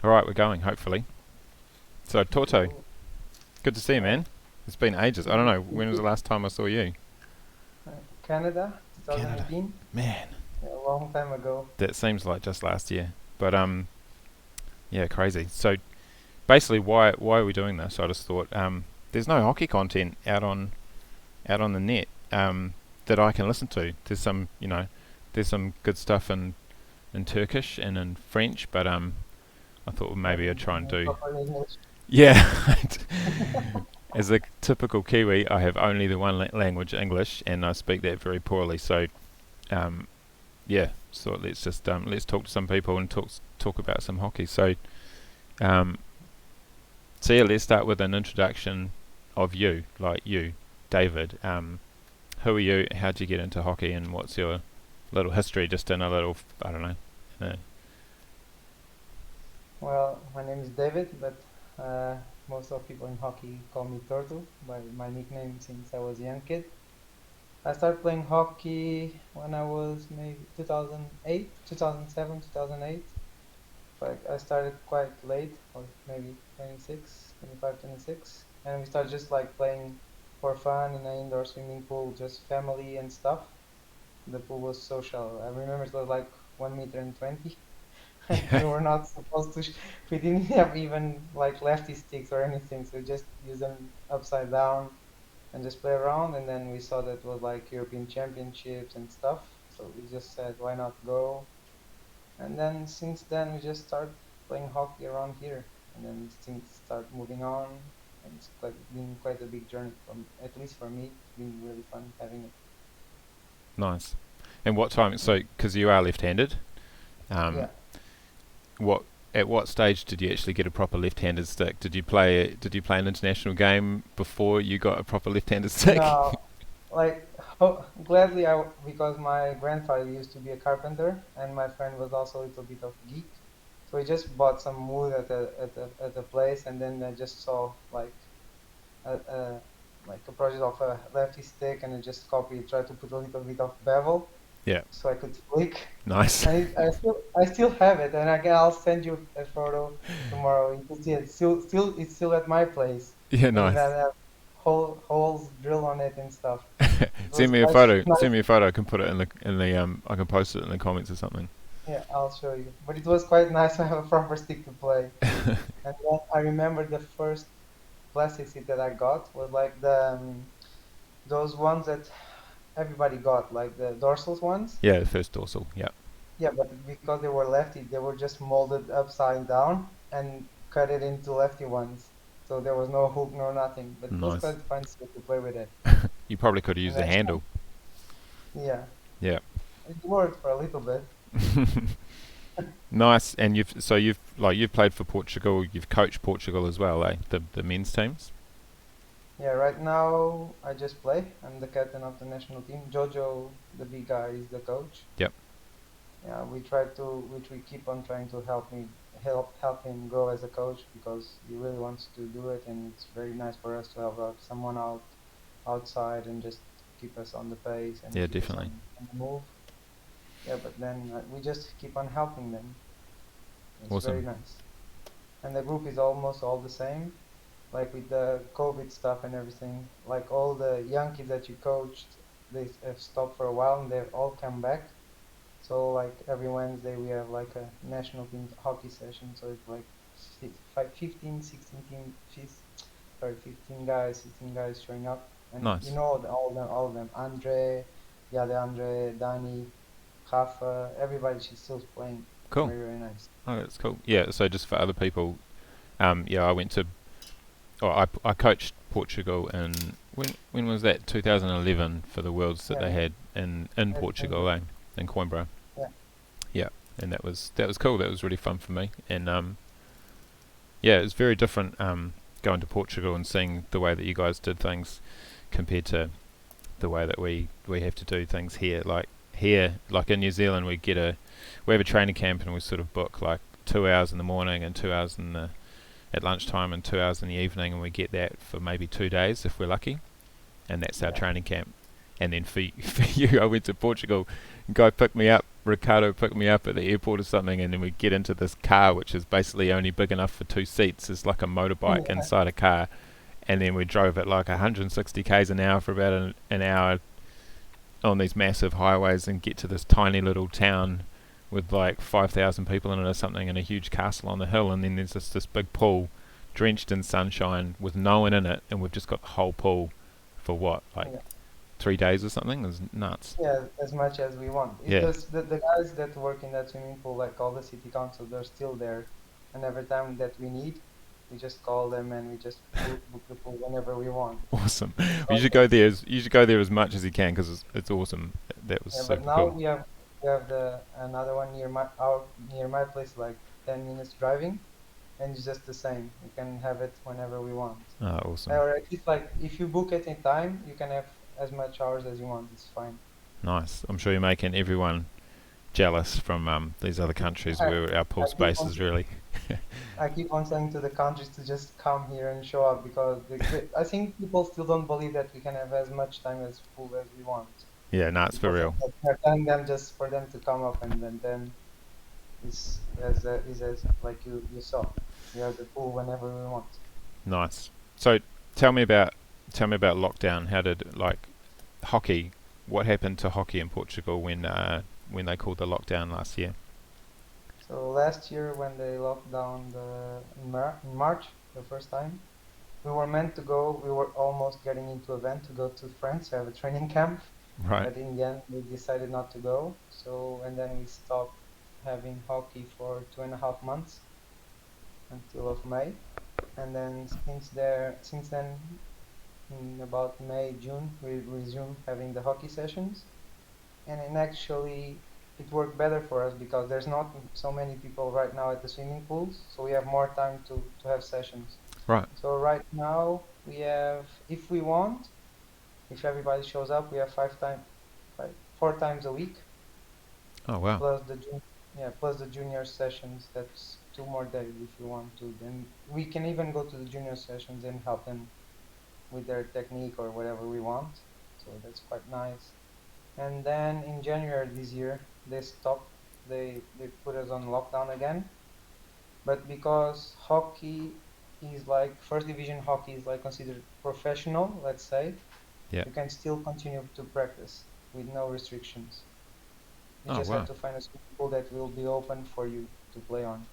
All right, we're going, hopefully. So, Torto, Cool. good to see you, Uh, man. It's been ages. I don't know, when was the last time I saw you? Canada, Canada. 2018. Man, Yeah, a long time ago. that seems like just last year. But, yeah, crazy. So, basically, why are we doing this? I just thought, there's no hockey content out on the net that I can listen to. There's some good stuff in Turkish and in French, but I thought But maybe I'd try and in do. proper English. Yeah, as a typical Kiwi, I have only the one language, English, and I speak that very poorly. So, um, yeah. So let's talk to some people and talk about some hockey. Um, so yeah, let's start with an introduction of you, like you, David. Who are you? How'd you get into hockey, and what's your little history? Just in a little, I don't know. Uh, Well, my name is David, but most of people in hockey call me TORTO by my nickname since I was a young kid. I started playing hockey when I was maybe 2008, 2007, 2008. Like I started quite late, or maybe 26, 25, 26, and we started just like playing for fun in an indoor swimming pool, just family and stuff. The pool was so shallow. I remember it was like 1 meter and 20, and yeah, we were not supposed to. We didn't have even like lefty sticks or anything, so we just use them upside down and just play around. And then we saw that it was like European Championships and stuff, so we just said, why not go? And then since then, we just start playing hockey around here, and then things start moving on. And it's quite been quite a big journey from, at least for me. It's been really fun having it. nice. And what time? So, because you are left-handed, um, Yeah. what at what stage did you actually get a proper left-handed stick? Did you play an international game before you got a proper left-handed stick? No, like gladly because my grandfather used to be a carpenter and my friend was also a little bit of geek. So we just bought some wood at a place, and then I just saw a like a project of a lefty stick, and I just copied, tried to put a little bit of bevel Yeah, so I could flick. nice. And I still have it, and I'll send you a photo tomorrow. You can see it. It's still at my place. Yeah, I even nice. have holes drilled on it and stuff. It Send was me a quite photo. Send nice. me a photo. I can put it in the. I can post it in the comments or something. Yeah, I'll show you. But it was quite nice to have a proper stick to play. And then I remember the first plastic stick that I got was like those ones that everybody got, like the dorsal ones. Yeah, the first dorsal. Yeah, Yeah, but because they were lefty, they were just molded upside down and cut it into lefty ones. So there was no hook, no nothing. But it was nice. quite fun still to play with it. You probably could have And used a then, handle. yeah, Yeah. it worked for a little bit. Nice. And you've played for Portugal. You've coached Portugal as well, eh? The men's teams. Yeah, right now I just play. I'm the captain of the national team. Jojo, the big guy, is the coach. Yep. Yeah, which we keep on trying to help him grow as a coach because he really wants to do it, and it's very nice for us to have someone outside and just keep us on the pace and Yeah, keep us definitely. on the move. Yeah, but then we just keep on helping them. It's very Awesome. nice, and the group is almost all the same. Like with the COVID stuff and everything, like all the young kids that you coached, they have stopped for a while and they've all come back. So like every Wednesday we have like a national team hockey session. So it's like 15, 16 team, sorry, 15 guys, 16 guys showing up. And you Nice. know all of them. Andre, yeah, the Andre, Danny, Rafa, everybody she's still playing. It's Cool. very, very nice. Oh, that's cool. Yeah. So just for other people, yeah, I went to. Oh, I coached Portugal in when was that? 2011 for the Worlds that Yeah, they had in at Portugal, Coimbra. eh? In Coimbra. Yeah, Yeah. And that was cool. That was really fun for me. And yeah, it's very different going to Portugal and seeing the way that you guys did things compared to the way that we have to do things here. Like here, like in New Zealand, we have a training camp and we sort of book like 2 hours in the morning and 2 hours at lunchtime and 2 hours in the evening, and we get that for maybe 2 days if we're lucky, and that's our yeah, training camp. And then for you, I went to Portugal. Guy picked me up Ricardo pick me up at the airport or something, and then we get into this car, which is basically only big enough for two seats. It's like a motorbike Yeah, inside a car, and then we drove at like 160 k's an hour for about an hour on these massive highways, and get to this tiny little town with like 5,000 people in it or something, and a huge castle on the hill, and then there's this big pool, drenched in sunshine, with no one in it, and we've just got the whole pool for what, like yeah, 3 days or something. It was nuts. yeah, as much as we want. It Yeah, just the guys that work in that swimming pool, like all the city council, they're still there, and every time that we need, we just call them and we just book the pool whenever we want. awesome. It's You should awesome. go there. You should go there as much as you can because it's awesome. That was Yeah, but super now cool. we have the another one near my place, like 10 minutes driving, and it's just the same. We can have it whenever we want. Ah, awesome. Or at least like if you book it in time, you can have as much hours as you want. It's fine. Nice. I'm sure you're making everyone jealous from these other countries I, where our pool I keep space on is really. I keep on saying to the countries to just come here and show up because I think people still don't believe that we can have as much time as full as we want. Yeah, no, it's for People think real. that we're telling them just for them to come up, and then is as like you saw. We have the pool whenever we want. Nice. So tell me about lockdown. How did like hockey? What happened to hockey in Portugal when they called the lockdown last year? So last year when they locked down in March the first time, we were meant to go. We were almost getting into a van to go to France to have a training camp, Right. but in the end we decided not to go. So and then we stopped having hockey for 2.5 months until of May, and then since then in about May June we resumed having the hockey sessions, and actually it worked better for us because there's not so many people right now at the swimming pools, so we have more time to have sessions. Right. So right now we have, if we want, if everybody shows up, we have 4 times a week Oh wow. plus plus the junior sessions. That's 2 more days if you want to. Then we can even go to the junior sessions and help them with their technique or whatever we want. So that's quite nice. And then in January this year, they stopped. They put us on lockdown again. But because hockey is like first division hockey is like considered professional, let's say, Yeah. you can still continue to practice with no restrictions. You Oh just have wow. to find a swimming pool that will be open for you to play on.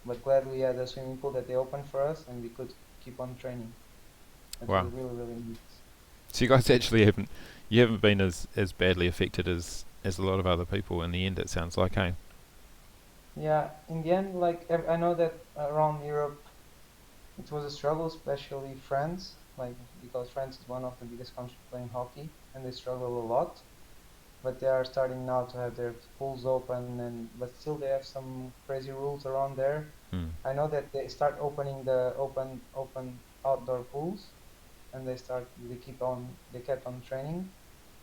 But glad we had a swimming pool that they opened for us and we could keep on training. That was Wow. really, really nice. So you guys actually haven't been as badly affected as a lot of other people in the end. It sounds like, hey. Yeah, in the end, like I know that around Europe it was a struggle, especially France, like because France is one of the biggest countries playing hockey and they struggle a lot. But they are starting now to have their pools open, and but still they have some crazy rules around there. Hmm. I know that they start opening the open outdoor pools, and they kept on training.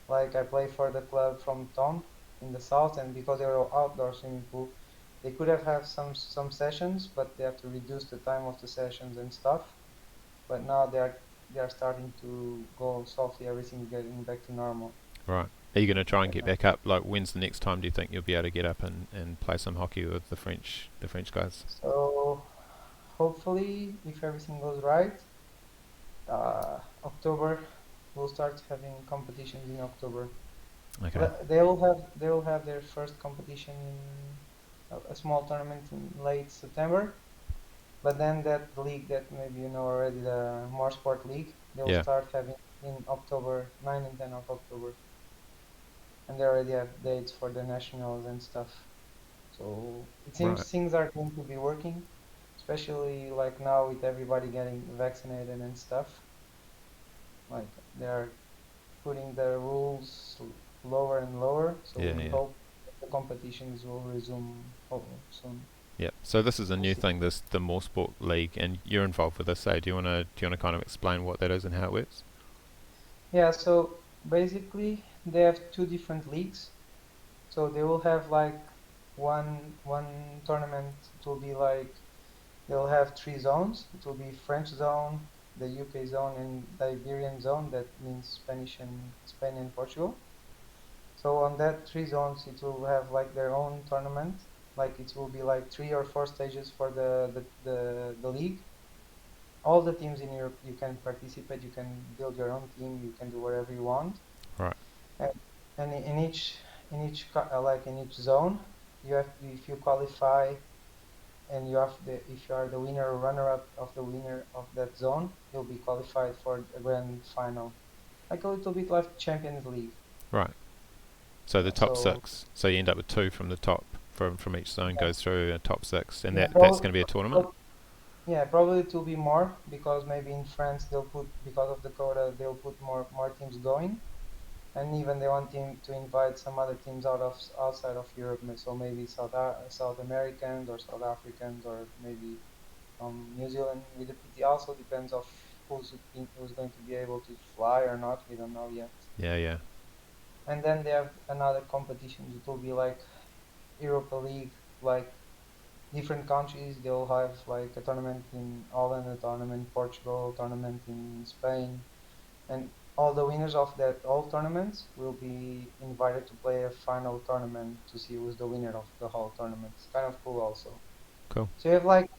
Like I play for the club from Tom in the south, and because they're all outdoor swimming pool, they could have some sessions, but they have to reduce the time of the sessions and stuff. But now they are starting to go softly. Everything's getting back to normal. Right. Are you going to try and Right get now. back up? Like, when's the next time do you think you'll be able to get up and play some hockey with the French guys? So hopefully, if everything goes right, October we'll start having competitions in October. Okay. They will have their first competition in a small tournament in late September. But then that league that maybe you know already, the More Sport League, they will Yeah. start having in October, 9 and 10 of October, and they already have dates for the nationals and stuff. So it Right. seems things are going to be working, especially like now with everybody getting vaccinated and stuff. Like they are putting the rules lower and lower, so Yeah. we Yeah. hope the competitions will resume soon. Yeah. So this is a We'll new see. thing, this the More Sport League, and you're involved with this. So do you wanna kind of explain what that is and how it works? Yeah, so basically they have two different leagues. So they will have like one tournament. It will be like they'll have three zones. It will be French zone, the UK zone, and the Iberian zone. That means Spanish and Spain and Portugal. So on that three zones, it will have like their own tournament. Like it will be like three or four stages for the league. All the teams in Europe, you can participate. You can build your own team. You can do whatever you want. Right. And, and like in each zone, you have if you qualify and if you are the winner or runner up of the winner of that zone, you'll be qualified for a grand final, like a little bit like Champions League. Right. So the Yeah, top so six. So you end up with two from the top from each zone yeah, goes through a top six, and yeah, that's going to be a tournament. yeah, probably it will be more because maybe in France they'll put because of the quota they'll put more teams going, and even they want team to invite some other teams outside of Europe, so maybe South Americans or South Africans or maybe from New Zealand. It also depends of who's going to be able to fly or not. We don't know yet. Yeah, yeah, And then they have another competition. It will be like Europa League, like different countries. They'll have like a tournament in Holland, a tournament in Portugal, a tournament in Spain, and all the winners of that all tournaments will be invited to play a final tournament to see who's the winner of the whole tournament. It's kind of cool also. cool. So you have like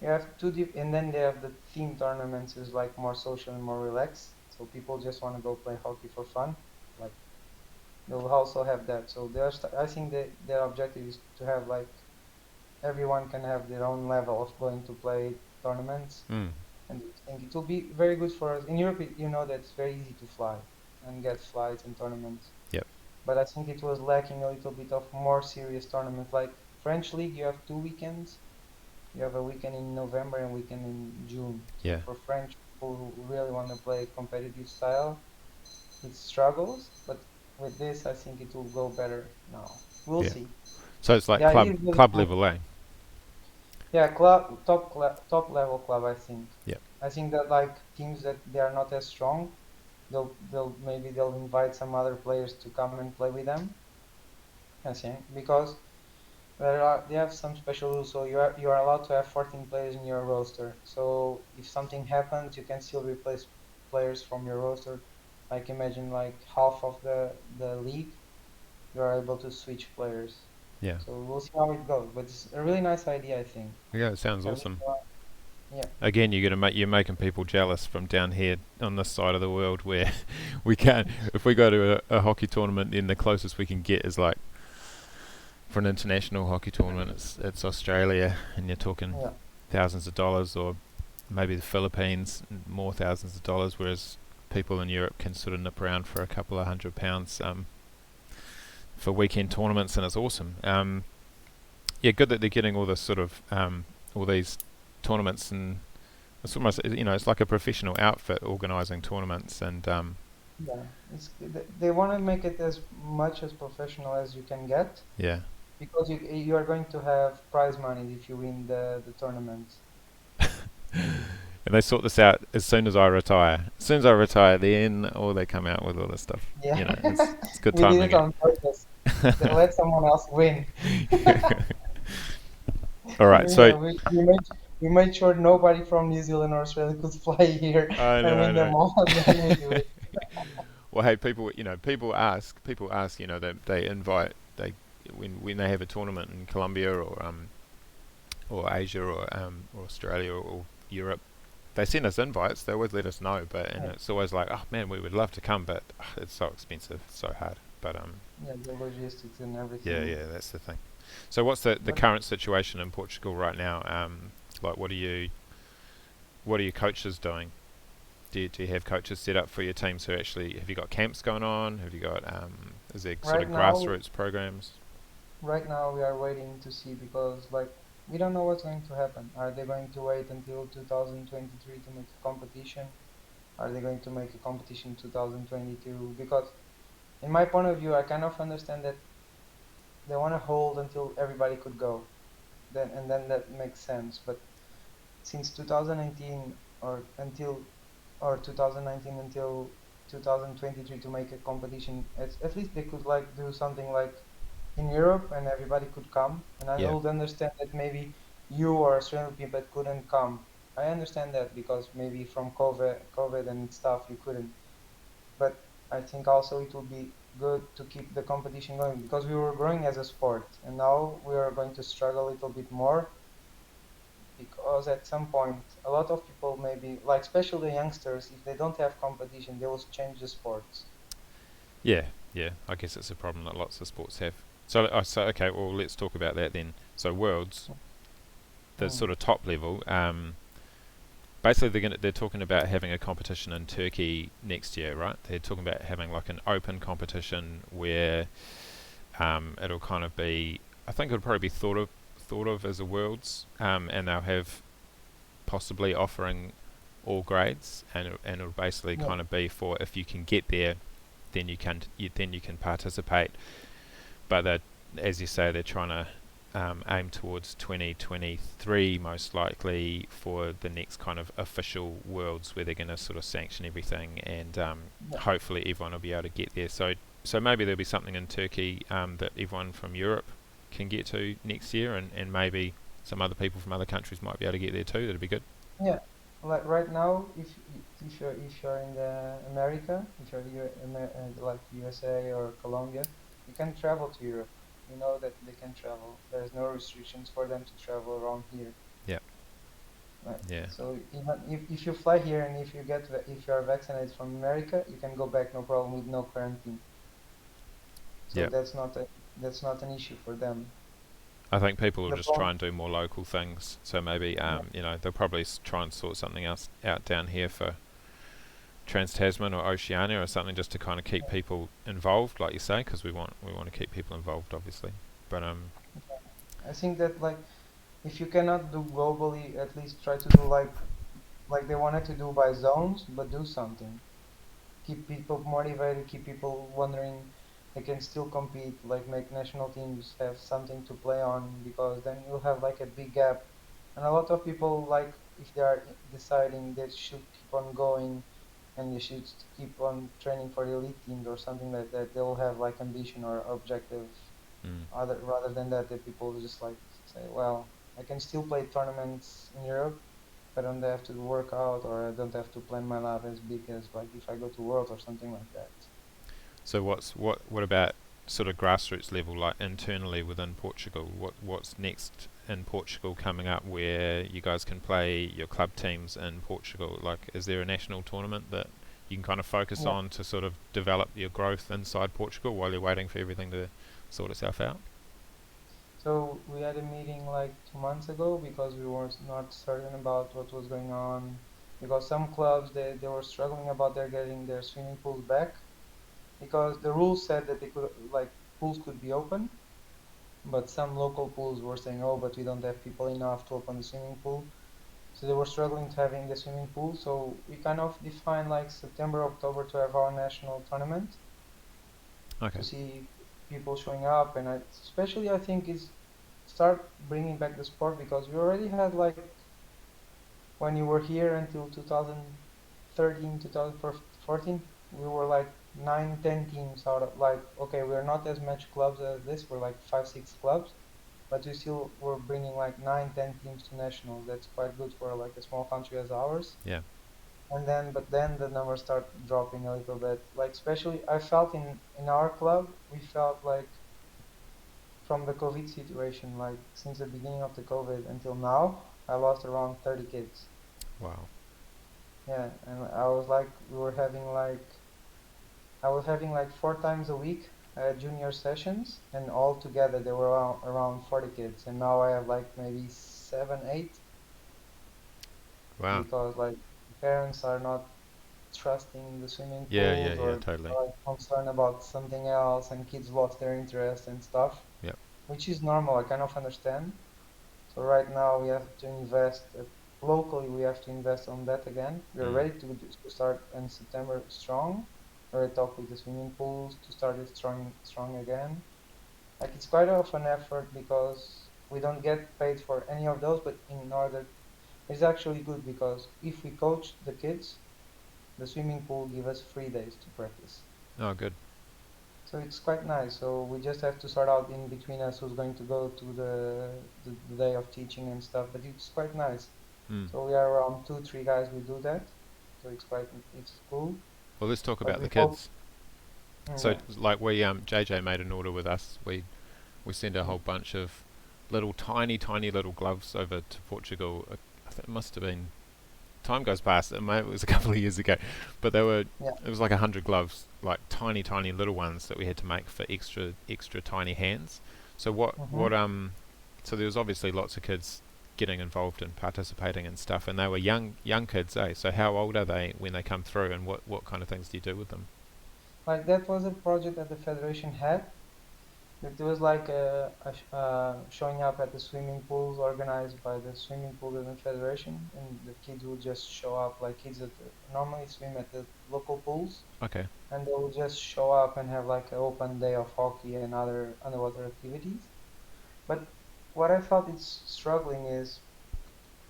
you have and then they have the theme tournaments is like more social and more relaxed. So people just want to go play hockey for fun. Like they'll also have that. So I think that their objective is to have like everyone can have their own level of going to play tournaments. Mm. And I think it will be very good for us. In Europe, you know that it's very easy to fly and get flights and tournaments. Yep. But I think it was lacking a little bit of more serious tournaments. Like French League, you have 2 weekends. You have a weekend in November and weekend in June. So Yeah. for French people who really want to play competitive style, it struggles. But with this, I think it will go better now. We'll Yeah. see. So it's The like idea is really club cool. level, eh? Yeah, top level club. I think. Yep. I think that like teams that they are not as strong, they'll invite some other players to come and play with them. I think because they have some special rules. So you are allowed to have 14 players in your roster. So if something happens, you can still replace players from your roster. Like imagine like half of the league, you are able to switch players. Yeah. So we'll see how it goes. But it's a really nice idea, I think. Yeah, it sounds Having, awesome. yeah, Again, you're making people jealous from down here on this side of the world where we can't. If we go to a hockey tournament, then the closest we can get is like for an international hockey tournament. It's Australia, and you're talking yeah, thousands of dollars, or maybe the Philippines, more thousands of dollars. Whereas people in Europe can sort of nip around for a couple of £100 for weekend tournaments, and it's awesome. Yeah, good that they're getting all this sort of all these tournaments, and it's almost it's like a professional outfit organising tournaments, and yeah. They want to make it as much as professional as you can get yeah, because you are going to have prize money if you win the tournament. and they sort this out as soon as I retire. As soon as I retire, then all they come out with all this stuff. Yeah, It's good we did timing. it on purpose. Let someone else win. All right, so Yeah, we made sure nobody from New Zealand or Australia could fly here I and know, I win know. them all, and then we do it. Well, hey, people ask, they invite, when they have a tournament in Colombia or Asia or Australia or Europe, they send us invites. They always let us know, and Yeah, it's always like, oh man, we would love to come, but it's so expensive, it's so hard. But yeah, the logistics and yeah, everything. yeah, that's the thing. So what's the But current situation in Portugal right now? Like, what are your coaches doing? Do you have coaches set up for your teams who actually have you got camps going on? Have you got is there sort of right now, grassroots programs? right now we are waiting to see because like we don't know what's going to happen. Are they going to wait until 2023 to make a competition? Are they going to make a competition 2022? Because in my point of view, I kind of understand that they want to hold until everybody could go. Then that makes sense. But since 2019 or 2019 until 2023 to make a competition, at least they could like do something like in Europe and everybody could come. And I Yeah, would understand that maybe you or Australian people couldn't come. I understand that because maybe from COVID and stuff you couldn't. But I think also it will be good to keep the competition going because we were growing as a sport, and now we are going to struggle a little bit more because at some point a lot of people maybe like especially the youngsters if they don't have competition they will change the sports. Yeah, yeah. I guess it's a problem that lots of sports have. So okay, well, let's talk about that then. So Worlds, the Mm. sort of top level. Basically, they're talking about having a competition in Turkey next year, right? They're talking about having like an open competition where it'll kind of be. I think it'll probably be thought of as a Worlds, and they'll have possibly offering all grades, and it'll basically Yeah, kind of be for if you can get there, then you can participate. But that, as you say, they're trying to aim towards 2023 most likely for the next kind of official Worlds where they're going to sort of sanction everything, and yeah, hopefully everyone will be able to get there. So maybe there'll be something in Turkey that everyone from Europe can get to next year, and maybe some other people from other countries might be able to get there too. That'd be good. yeah. Like right now if you're in the America, if you're like USA or Colombia, you can travel to Europe. You know that they can travel. There's no restrictions for them to travel around here. Yeah, Right. yeah, So even if you fly here and if you are vaccinated from America, you can go back no problem with no quarantine. So yeah. that's not an issue for them. I think people will The just try problem, and do more local things. So maybe yeah, they'll probably try and sort something else out down here for Trans Tasman or Oceania or something, just to kind of keep people involved, like you say, because we want to keep people involved, obviously. But I think that like if you cannot do globally, at least try to do like they wanted to do by zones, but do something. Keep people motivated, keep people wondering they can still compete, like make national teams have something to play on because then you'll have like a big gap. And a lot of people like if they are deciding they should keep on going and they should keep on training for the elite teams or something like that, they will have like ambition or objective. mm, Other rather than that, the people just like say, well, I can still play tournaments in Europe I don't have to work out or I don't have to plan my life as big as like if I go to World or something like that. so what about sort of grassroots level, like internally within Portugal? What's next in Portugal coming up where you guys can play your club teams in Portugal? Like, is there a national tournament that you can kind of focus Yeah. on to sort of develop your growth inside Portugal while you're waiting for everything to sort itself out? So we had a meeting like 2 months ago because we were not certain about what was going on because some clubs they were struggling about their getting their swimming pools back because the rules said that they could like pools could be open, but some local pools were saying, oh, but we don't have people enough to open the swimming pool. So they were struggling to having the swimming pool. So we kind of defined like September, October to have our national tournament Okay. to see people showing up. And especially I think is start bringing back the sport because we already had like when you were here until 2013, 2014, we were like 9, 10 teams out of like, okay, we're not as much clubs as this. We're like 5, 6 clubs, but we still were bringing like 9, 10 teams to nationals. That's quite good for like a small country as ours. Yeah. But then the numbers start dropping a little bit. Like especially, I felt in our club, we felt like from the COVID situation, like since the beginning of the COVID until now, I lost around 30 kids. Wow. Yeah, and I was having like 4 times a week junior sessions, and all together there were around 40 kids, and now I have like maybe 7, 8 Wow. because like parents are not trusting the swimming Yeah. Yeah. pools Yeah. or Totally. are concerned about something else and kids lost their interest and stuff, Yep. which is normal. I kind of understand. So right now we have to invest locally. We have to invest on that again. We are Mm. ready to start in September strong. We talk with the swimming pools to start it strong again. Like it's quite of an effort because we don't get paid for any of those, but in order it's actually good because if we coach the kids, the swimming pool give us 3 days to practice. Oh, good. So it's quite nice. So we just have to sort out in between us who's going to go to the day of teaching and stuff. But it's quite nice. Mm. So we are around 2, 3 guys. We do that. So it's cool. Well, let's talk But about we the hope, kids. So Yeah. like JJ made an order with us. We sent a whole bunch of little tiny little gloves over to Portugal. I think it must have been, time goes past. It was a couple of years ago, but they were. Yeah. It was like 100 gloves, like tiny little ones that we had to make for extra tiny hands. So Mm-hmm. so there was obviously lots of kids getting involved and participating and stuff, and they were young kids, eh? So how old are they when they come through, and what kind of things do you do with them? Like that was a project that the federation had. It was like showing up at the swimming pools organized by the swimming pool and the federation, and the kids would just show up, like kids that normally swim at the local pools, Okay. and they would just show up and have like an open day of hockey and other underwater activities. But what I felt is struggling is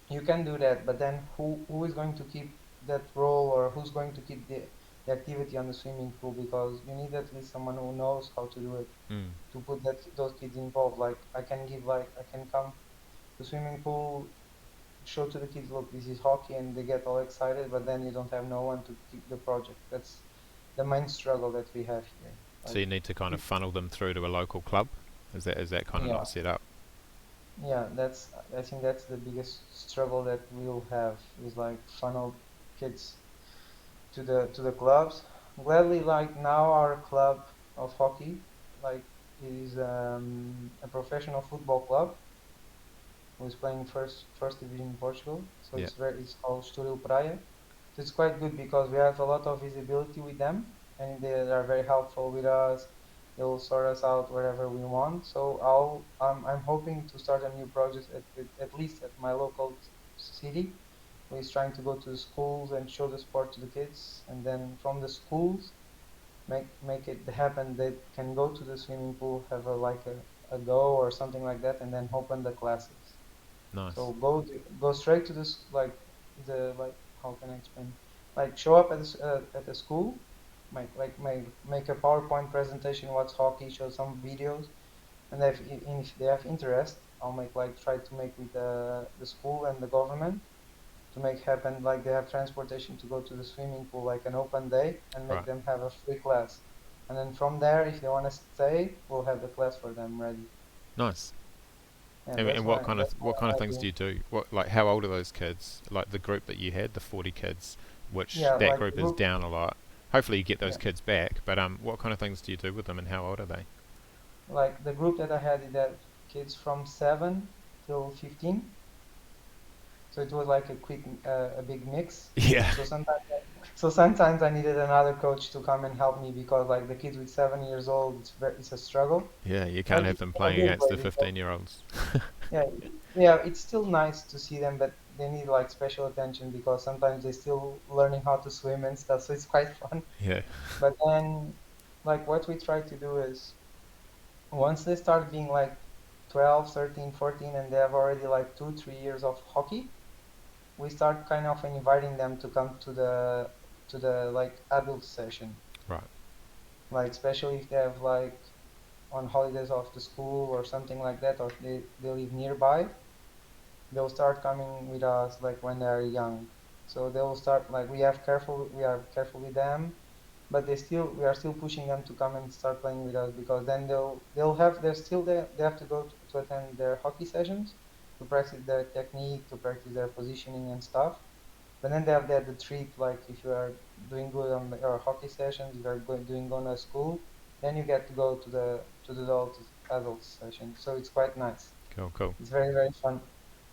you can do that, but then who is going to keep that role, or who's going to keep the activity on the swimming pool? Because you need at least someone who knows how to do it Mm. to put that those kids involved. Like I can come to swimming pool, show to the kids, look, this is hockey, and they get all excited, but then you don't have no one to keep the project. That's the main struggle that we have here. So Like, you need to kind of it, funnel them through to a local club. Is that kind of yeah, not set up? yeah, that's I think that's the biggest struggle that we'll have is like funnel kids to the clubs. Gladly, like now our club of hockey, like is a professional football club who is playing first division in Portugal. So Yeah. it's called Estoril Praia. So it's quite good because we have a lot of visibility with them, and they are very helpful with us. They will sort us out wherever we want. So I'm hoping to start a new project at least at my local city, who is trying to go to the schools and show the sport to the kids, and then from the schools make it happen. They can go to the swimming pool, have a go or something like that, and then open the classes. Nice. So go straight to this the like how can I explain? Like show up at the school, make a PowerPoint presentation what's hockey, show some videos, and if they have interest, I'll make like try to make with the school and the government to make happen like they have transportation to go to the swimming pool like an open day and make Right. them have a free class. And then from there, if they want to stay, we'll have the class for them ready. Nice. And And that's what kind of my things do idea. you do? What, like, how old are those kids? Like the group that you had, the 40 kids, which Yeah, that like the group is group. down a lot. Hopefully you get those Yeah, kids back. But what kind of things do you do with them, and how old are they? like the group that I had is that kids from 7 till 15. So it was like a big mix. Yeah. So sometimes, so sometimes I needed another coach to come and help me because like the kids with 7 years old, it's a struggle. Yeah, you can't Like have it's them a playing good against way the because 15-year-olds. yeah, yeah, it's still nice to see them, but they need like special attention because sometimes they're still learning how to swim and stuff. So it's quite fun. Yeah. But then, like what we try to do is once they start being like 12, 13, 14, and they have already like 2, 3 years of hockey, we start kind of inviting them to come to the like adult session. Right. Like especially if they have like on holidays off the school or something like that, or they live nearby, they'll start coming with us like when they're young. So they'll start like we are careful with them, but we are still pushing them to come and start playing with us because then they'll have they're still there they have to go to attend their hockey sessions to practice their technique, to practice their positioning and stuff. But then they have the treat like if you are doing good on your hockey sessions, if you are doing on a school, then you get to go to the adult session. So it's quite nice. Cool. Cool. It's very fun.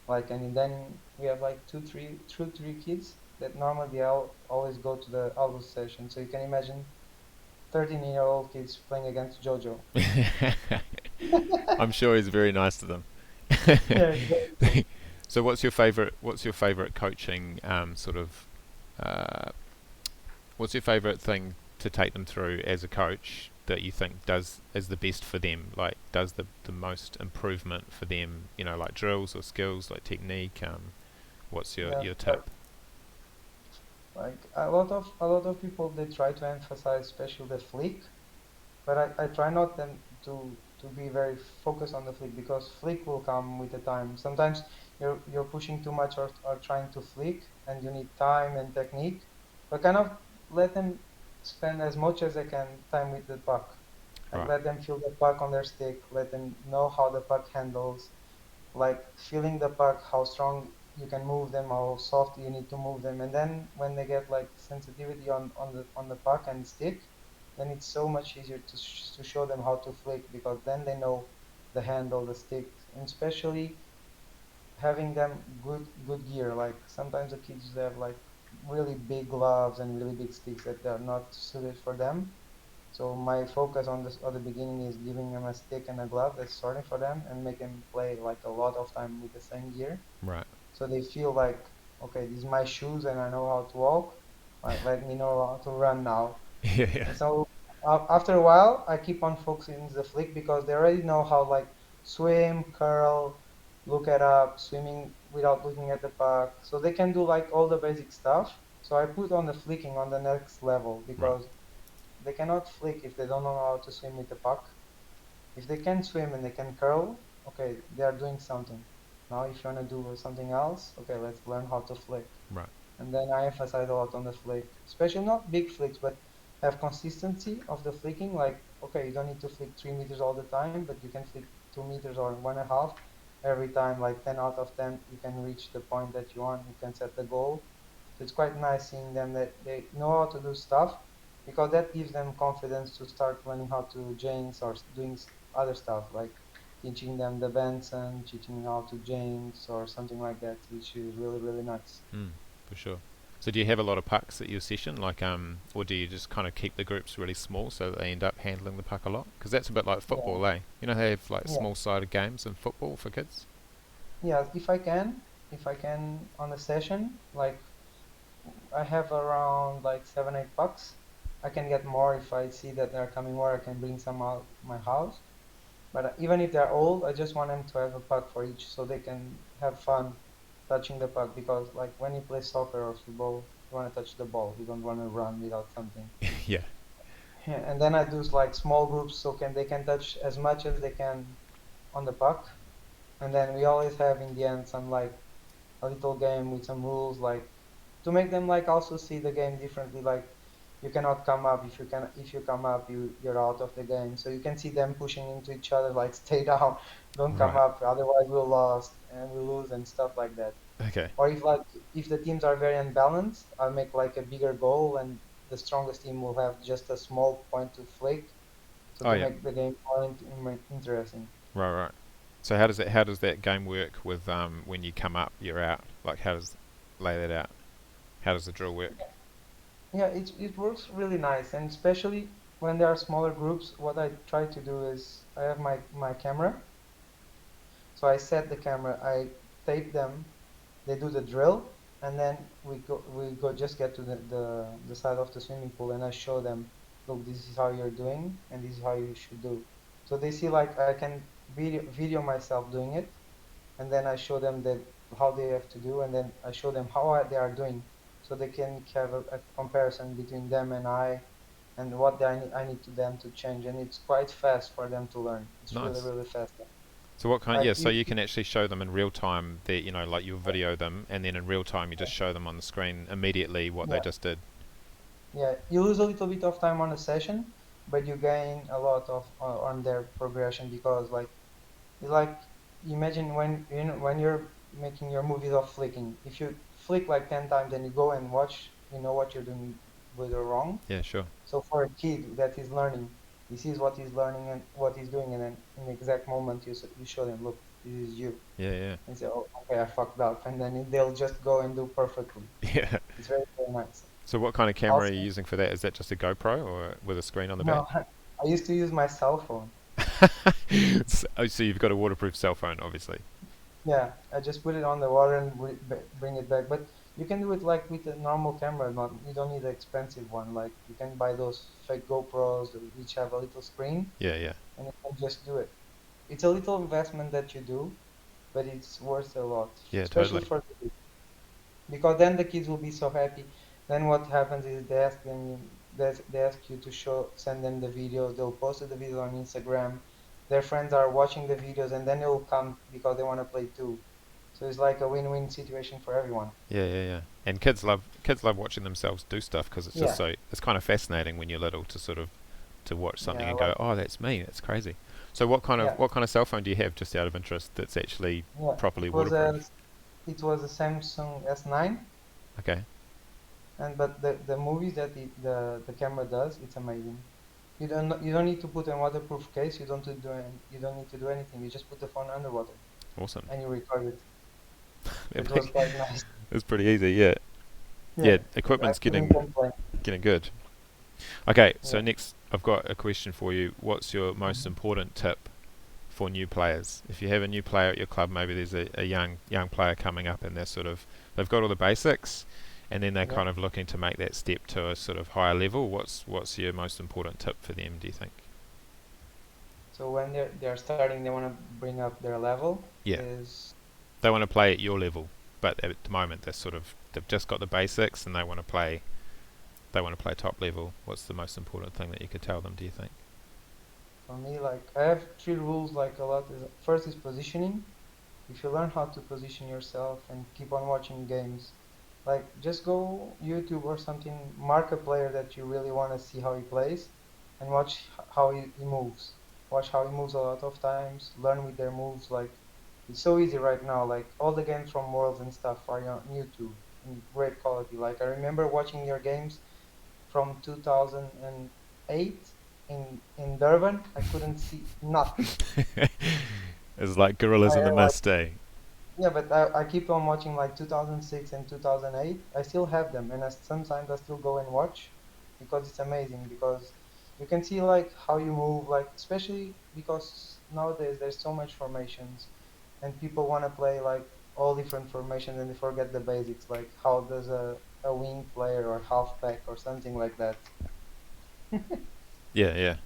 Like and then we have like three kids that normally always go to the adult session. So you can imagine 13-year-old kids playing against JoJo. I'm sure he's very nice to them. Yeah, it's very cool. So what's your favorite? What's your favorite coaching sort of? Uh, what's your favorite thing to take them through as a coach that you think does is the best for them? Like does the most improvement for them? You know, like drills or skills, like technique. What's Yeah, your tip? like a lot of people they try to emphasize especially the flick, but I try not them to be very focused on the flick because flick will come with the time. Sometimes you're pushing too much or trying to flick and you need time and technique, but kind of let them spend as much as I can time with the puck. Like Right. let them feel the puck on their stick, let them know how the puck handles, like feeling the puck, how strong you can move them, how soft you need to move them, and then when they get like sensitivity on the puck and stick, then it's so much easier to show them how to flick because then they know the handle, the stick, and especially having them good gear. Like sometimes the kids have like really big gloves and really big sticks that are not suited for them. So my focus on this at the beginning is giving them a stick and a glove that's sorting for them and make them play like a lot of time with the same gear. Right. So they feel like, okay, these are my shoes and I know how to walk. Let me know how to run now. Yeah. Yeah. And so after a while, I keep on focusing on the flick because they already know how like swim, curl, look it up, swimming without looking at the puck. So they can do like all the basic stuff. So I put on the flicking on the next level Right. because they cannot flick if they don't know how to swim with the puck. If they can swim and they can curl, okay, they are doing something. Now, if you want to do something else, okay, let's learn how to flick. Right. And then I emphasize a lot on the flick, especially not big flicks, but have consistency of the flicking. Like, okay, you don't need to flick 3 meters all the time, but you can flick 2 meters or 1.5 every time. Like 10 out of 10, you can reach the point that you want. You can set the goal. So it's quite nice seeing them that they know how to do stuff because that gives them confidence to start learning how to jinx or doing other stuff like teaching them the Benson, teaching how to jinx or something like that, which is really, really nice. Mm, for sure. So do you have a lot of pucks at your session, like or do you just kind of keep the groups really small so that they end up handling the puck a lot? Because that's a bit like Yeah, football, eh? You know, they have like yeah, small-sided games in football for kids. yeah. If I can on a session, like I have around like 7, 8 bucks. I can get more if I see that they're coming more. I can bring some out my house. But even if they're old, I just want them to have a puck for each so they can have fun touching the puck because like when you play soccer or football, you want to touch the ball. You don't want to run without something. Yeah. Yeah, and then I do like small groups so can they can touch as much as they can on the puck. And then we always have in the end some like a little game with some rules like to make them like also see the game differently like you cannot come up if you come up you're out of the game so you can see them pushing into each other like stay down don't come Right. up otherwise we'll lost and we lose and stuff like that Okay. or if the teams are very unbalanced I'll make like a bigger goal and the strongest team will have just a small point to flick so Oh to yeah. make the game more interesting. Right. Right. So how does that game work with when you come up, you're out? Like how does lay that out? How does the drill work? Yeah, it works really nice, and especially when there are smaller groups, what I try to do is I have my camera, so I set the camera, I tape them, they do the drill, and then we go just get to the side of the swimming pool, and I show them, look, this is how you're doing, and this is how you should do. So they see like I can video myself doing it, and then I show them that how they have to do, and then I show them how they are doing, so they can have a comparison between them and and what I need to them to change, and it's quite fast for them to learn. It's really Nice. really fast. So what kind? Like Yeah. So you can actually show them in real time. That like you'll video them, and then in real time you just show them on the screen immediately what they yeah, just did. yeah, you lose a little bit of time on a session, but you gain a lot of on their progression because it's like imagine when you're making your movies of flicking. If you flick like 10 times and you go and watch, you know what you're doing good or wrong. Yeah. Sure. So for a kid that is learning, he sees what he's learning and what he's doing, and then in the exact moment you show them, look, this is you, Yeah. Yeah. and say, oh, okay, I fucked up, and then they'll just go and do perfectly. Yeah. It's very very nice. So what kind of camera are you Also, using for that? Is that just a GoPro or with a screen on the back? no, I used to use my cell phone. So you've got a waterproof cell phone, obviously. Yeah, I just put it on the water and bring it back. But you can do it like with a normal camera. Not you don't need an expensive one. Like you can buy those fake GoPros which have a little screen, Yeah. Yeah. and you can just do it. It's a little investment that you do, but it's worth a lot, Yeah. especially Totally. for the kids. Because then the kids will be so happy. Then what happens is they ask you to send them the videos. They'll post the videos on Instagram. Their friends are watching the videos, and then they will come because they want to play too. So it's like a win-win situation for everyone. Yeah, yeah, yeah. And kids love watching themselves do stuff because it's just Yeah, so it's kind of fascinating when you're little to sort of to watch something yeah, and like go, oh, that's me. That's crazy. So yeah, what kind of cell phone do you have, just out of interest, that's actually yeah. properly It was a waterproof? it was a Samsung S9, Okay. and but the movies that the camera does, it's amazing. You don't need to put a waterproof case. You don't need to do anything. You just put the phone underwater Awesome. and you record it. So it It was quite nice. was pretty easy. Yeah. Yeah, Yeah. I Equipment's couldn't getting complain. good. Okay. So Yeah. next, I've got a question for you. What's your most Mhm. important tip for new players? If you have a new player at your club, maybe there's a young player coming up and they've got all the basics, and then they're Yeah. kind of looking to make that step to a sort of higher level. What's your most important tip for them, do you think? So when they're starting, they want to bring up their level. Yeah, Is they want to play at your level, but at the moment they've just got the basics and they want to play top level. What's the most important thing that you could tell them, do you think? for me like I have three rules. Like a lot is first is positioning. If you learn how to position yourself and keep on watching games, like just go YouTube or something, mark a player that you really want to see how he plays, and watch how he moves. Watch how he moves a lot of times. Learn with their moves. Like it's so easy right now. Like all the games from Worlds and stuff are on YouTube in great quality. Like I remember watching your games from 2008 in Durban. I couldn't see nothing. It's like gorillas in the Like mist, eh? yeah, but I keep on watching like 2006 and 2008. I still have them, and sometimes I still go and watch because it's amazing. Because you can see like how you move, like especially because nowadays there's so much formations, and people want to play like all different formations, and they forget the basics, like how does a wing player or halfback or something like that. Yeah, yeah,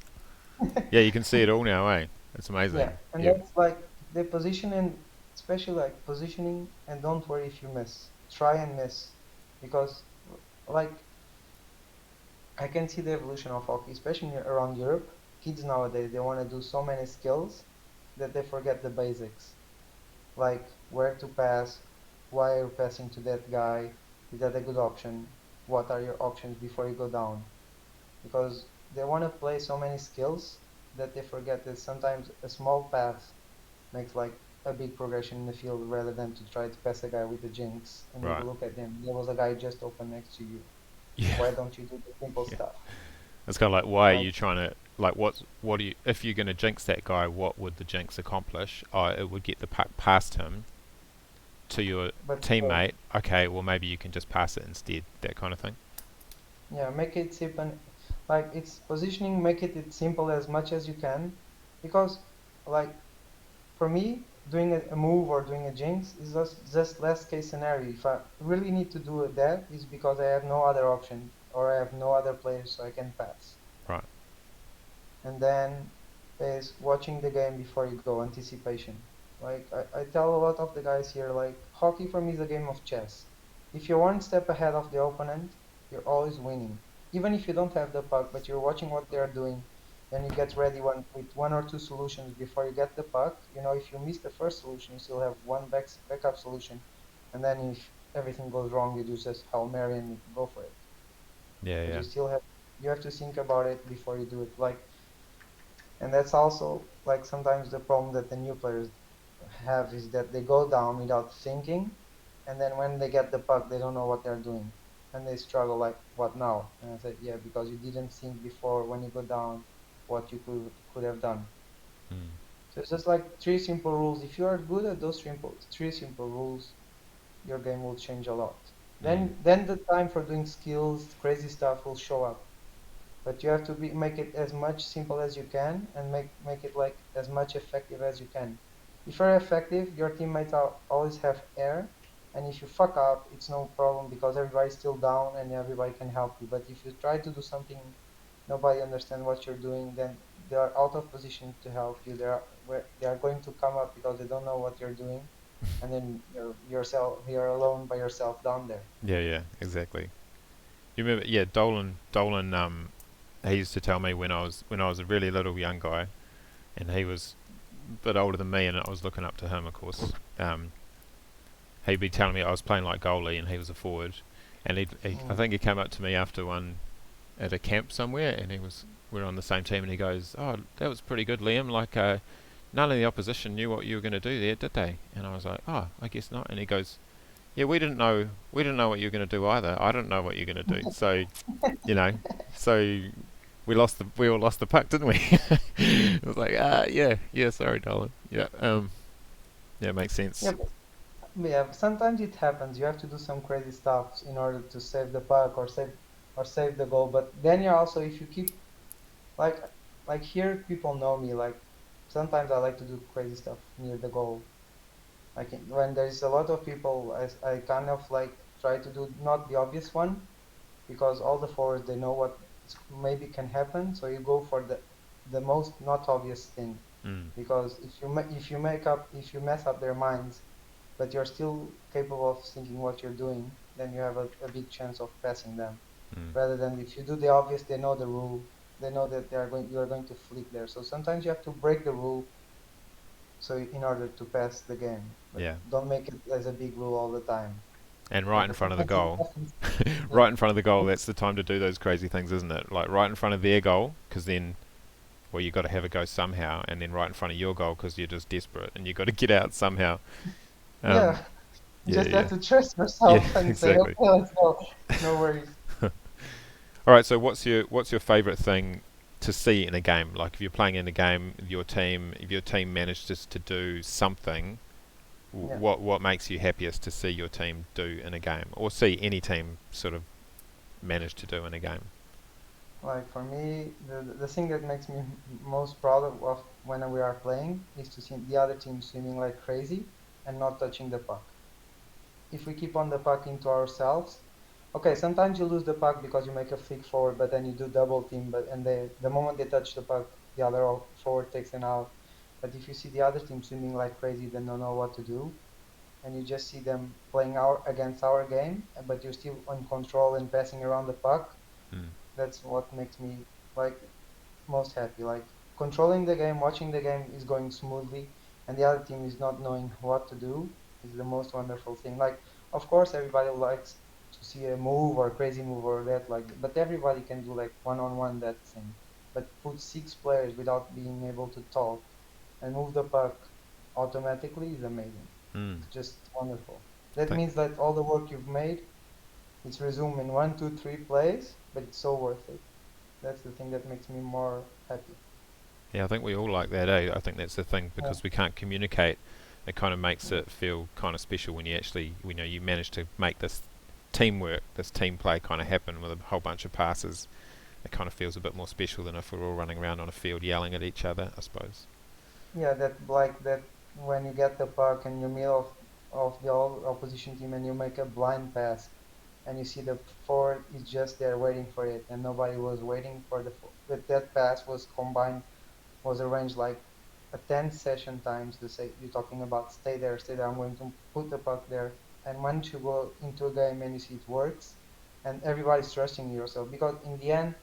yeah. You can see it all now, eh? It's Yeah, amazing. and You, that's like the position and especially like positioning, and don't worry if you miss. Try and miss because like I can see the evolution of hockey, especially around Europe. Kids nowadays they want to do so many skills that they forget the basics, like where to pass, why are you passing to that guy, is that a good option? What are your options before you go down? Because they want to play so many skills that they forget that sometimes a small pass makes like a big progression in the field rather than to try to pass a guy with the jinx and you right. look at him. There was a guy just open next to you. Yeah, Why don't you do the simple yeah. stuff? It's kind of like, why are Like, you trying to like what do you if you're going to jinx that guy? What would the jinx accomplish? Oh, it would get the puck past him to your but still, teammate. Okay, well maybe you can just pass it instead. That kind of thing. yeah, make it simple. Like it's positioning, make it simple as much as you can, because like for me, doing a move or doing a jinx is just last case scenario. If I really need to do that, is because I have no other option or I have no other players so I can pass. Right. And then is watching the game before you go, anticipation. Like I tell a lot of the guys here, like hockey for me is a game of chess. If you're one step ahead of the opponent, you're always winning. Even if you don't have the puck, but you're watching what they're doing, then you get ready with one or two solutions before you get the puck. You know, if you miss the first solution, you still have one backup solution. And then if everything goes wrong, you do just Hail Mary and go for it. Yeah, But yeah. you have to think about it before you do it. Like and that's also like sometimes the problem that the new players have is that they go down without thinking, and then when they get the puck, they don't know what they're doing, and they struggle like, what now? And I said, yeah, because you didn't think before when you go down what you could have done. Mm. So it's just like three simple rules. If you are good at those three simple rules, your game will change a lot. Mm. Then the time for doing skills, crazy stuff will show up, but you have to make it as much simple as you can and make it like as much effective as you can. If you're effective, your teammates always have air, and if you fuck up, it's no problem because everybody's still down and everybody can help you. But if you try to do something nobody understands what you're doing, then they are out of position to help you. They are going to come up because they don't know what you're doing, and then you're alone by yourself down there. Yeah, yeah. Exactly. You remember? Yeah, Dolan. He used to tell me when I was a really little young guy, and he was a bit older than me, and I was looking up to him, of course. Um, he'd be telling me I was playing like goalie and he was a forward, and I Mm. think he came up to me after one at a camp somewhere, and we were on the same team, and he goes, "Oh, that was pretty good, Liam. Like, none of the opposition knew what you were going to do there, did they?" And I was like, "Oh, I guess not." And he goes, "Yeah, we didn't know what you were going to do either. I didn't know what you're going to do. So, you know, so we all lost the puck, didn't we?" I was like, yeah, yeah, sorry, darling. Yeah, yeah, makes Yeah, sense. yeah, sometimes it happens. You have to do some crazy stuff in order to save the puck or save the goal. But then you're also if you keep like like here people know me like sometimes I like to do crazy stuff near the goal. Like when there's a lot of people, I kind of like try to do not the obvious one because all the forwards they know what maybe can happen. So you go for the most not obvious thing Mm, because if you mess up their minds but you're still capable of thinking what you're doing, then you have a big chance of passing them. mm, Rather than if you do the obvious, they know the rule. They know that you are going to flick there. So sometimes you have to break the rule so in order to pass the game. But yeah, don't make it as a big rule all the time. and right in But front of the sometimes it goal, happens. Yeah. right in front of the goal. That's the time to do those crazy things, isn't it? Like right in front of their goal, because then well, you got to have a go somehow, and then right in front of your goal because you're just desperate and you got to get out somehow. Um, Yeah. You yeah, just have yeah, to trust yeah, yourself and say, exactly. okay, let's go. No worries. All right, so what's your favourite thing to see in a game? Like if you're playing in a game, if your team manages to do something, Yeah. what makes you happiest to see your team do in a game, or see any team sort of manage to do in a game? Like for me, the thing that makes me most proud of when we are playing is to see the other team swimming like crazy and not touching the puck. If we keep on the puck into ourselves, okay, sometimes you lose the puck because you make a flick forward, but then you do double team, but and the moment they touch the puck, the other forward takes an out. But if you see the other team swimming like crazy, they don't know what to do, and you just see them playing our against our game, but you're still on control and passing around the puck. Mm, That's what makes me like most happy. Like controlling the game, watching the game is going smoothly, and the other team is not knowing what to do is the most wonderful thing. Like, of course, everybody likes to see a move or a crazy move or that, like, but everybody can do like one-on-one that thing. But put six players without being able to talk and move the puck automatically is amazing. mm. It's just wonderful. That Think means that all the work you've made, it's resumed in one, two, three plays, but it's so worth it. That's the thing that makes me more happy. Yeah, I think we all like that, eh? I think that's the thing Yeah. because we can't communicate. It kind of makes it feel kind of special when you actually, you manage to make this teamwork, this team play kind of happen with a whole bunch of passes. It kind of feels a bit more special than if we're all running around on a field yelling at each other, I suppose. Yeah, that like that when you get the puck in the middle of the opposition team and you make a blind pass and you see the forward is just there waiting for it and nobody was waiting for but that pass was combined was arranged like a 10 session times to say you're talking about stay there, I'm going to put the puck there. And once you go into a game and you see it works and everybody's trusting yourself because in the end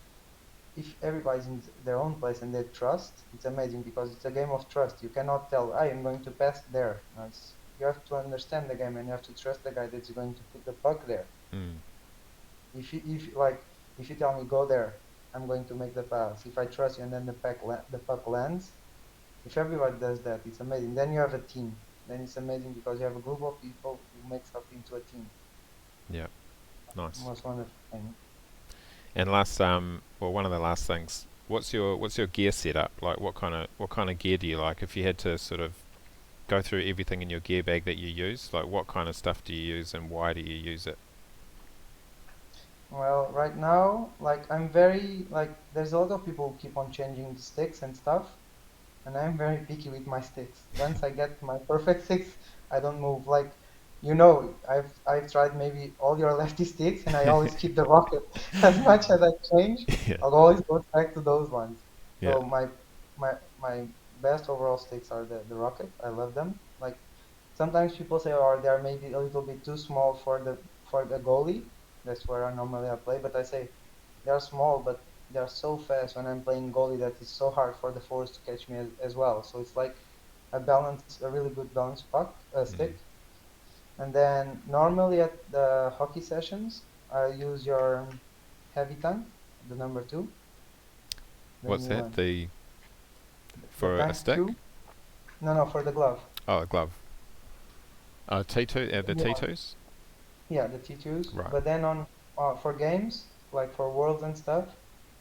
if everybody's in their own place and they trust, it's amazing because it's a game of trust. You cannot tell, I am going to pass there. No, you have to understand the game and you have to trust the guy that's going to put the puck there. Mm, If you tell me go there, I'm going to make the pass. If I trust you and then the puck lands, if everybody does that, it's amazing. Then you have a team. Then it's amazing because you have a group of people who makes up into a team. yeah, nice. Most wonderful thing. And one of the last things, what's your gear setup? Like, what kind of gear do you like? If you had to sort of go through everything in your gear bag that you use, like what kind of stuff do you use and why do you use it? Well, right now, like I'm very like there's a lot of people who keep on changing the sticks and stuff, and I'm very picky with my sticks. Once I get my perfect sticks, I don't move. Like I've tried maybe all your lefty sticks, and I always keep the rocket. As much as I change, Yeah, I'll always go back to those ones. yeah. So my best overall sticks are the rocket. I love them. Like sometimes people say, "Oh, they are maybe a little bit too small for the goalie." That's where I normally I play, but I say they are small, but they are so fast when I'm playing goalie that it's so hard for the forwards to catch me as well. So it's like a really good balance puck Mm, stick. And then normally at the hockey sessions, I use your heavy tank, the number two, the What's new that? one. The The for a tank stick? two? No, no, for the glove. Oh, a glove. T2, The the new one. T2s? Yeah, the T2s. Right. But then on for games, like for worlds and stuff,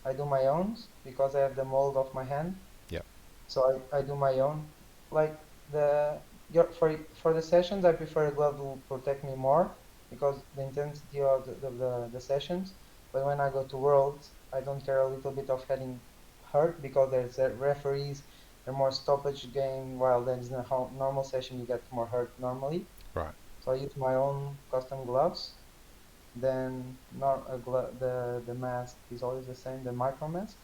I do my own because I have the mold of my hand. Yep. So I do my own. Like for the sessions, I prefer a glove to protect me more because the intensity of the sessions. But when I go to Worlds, I don't care a little bit of getting hurt because there's referees, there are more stoppage game, while there's a normal session you get more hurt normally. Right. So I use my own custom gloves. Then not the mask is always the same, the micro mask,